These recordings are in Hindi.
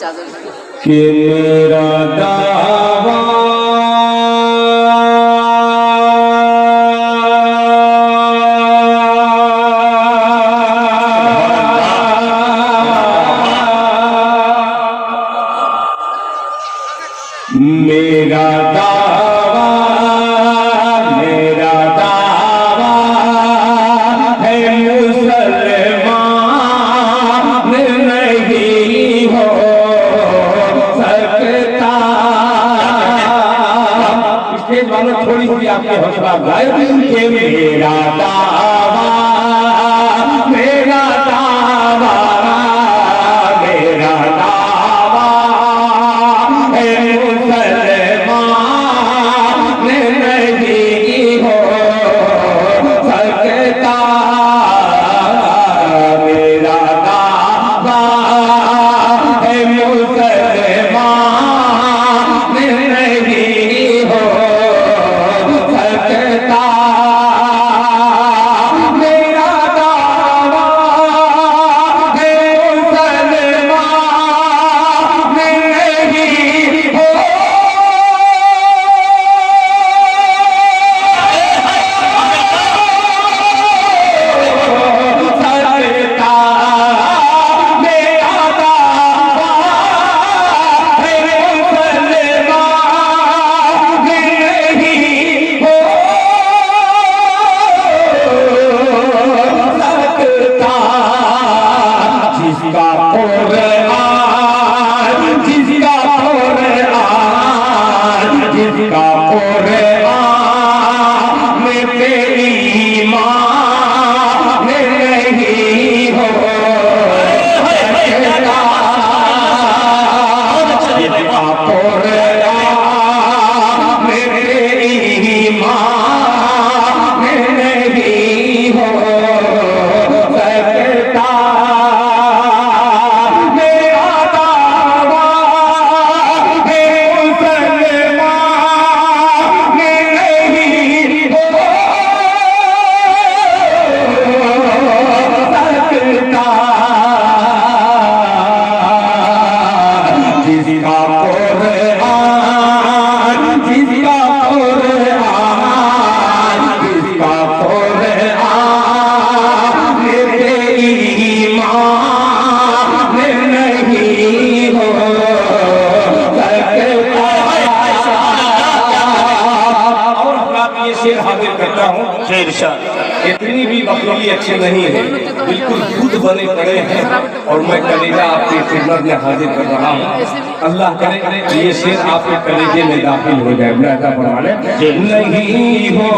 कि मेरा दावा मेरा दावा है मुसलमान नहीं हो सकता। इसके मानो थोड़ी सी आपके हौसला अफजाई कि मेरा दावा है मुसलमान नहीं हो सकता। मेरा दावा है मुसलमान नहीं हो सकता। मेरा दावा है मुसलमान नहीं हो इतनी भी बकरी अच्छी नहीं है, बिल्कुल दूध बने पड़े हैं और मैं कलेजा आपकी खिदमत में हाजिर कर रहा हूँ। अल्लाह करे ये शेर आपके कलेजे में दाखिल हो जाए। ऐसा फरमाने नहीं हो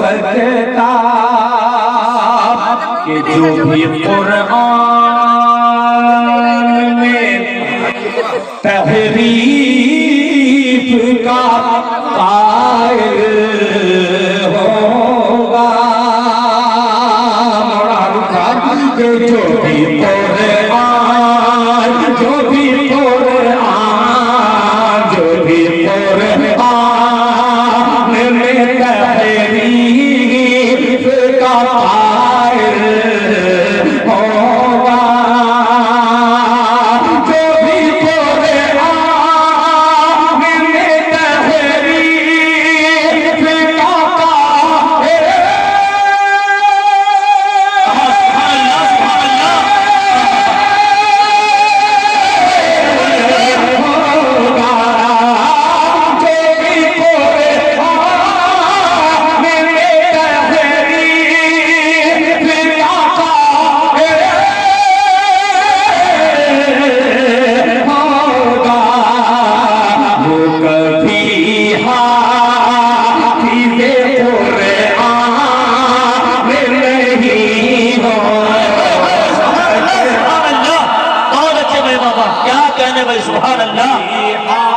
सकता कि जो भी कुरान में तहरीफ का कायल जो भी कुरान जो भी कुरान में तहरीफ का कायल होगा। जो भी कुरान में तहरीफ का कायल सुभान अल्लाह।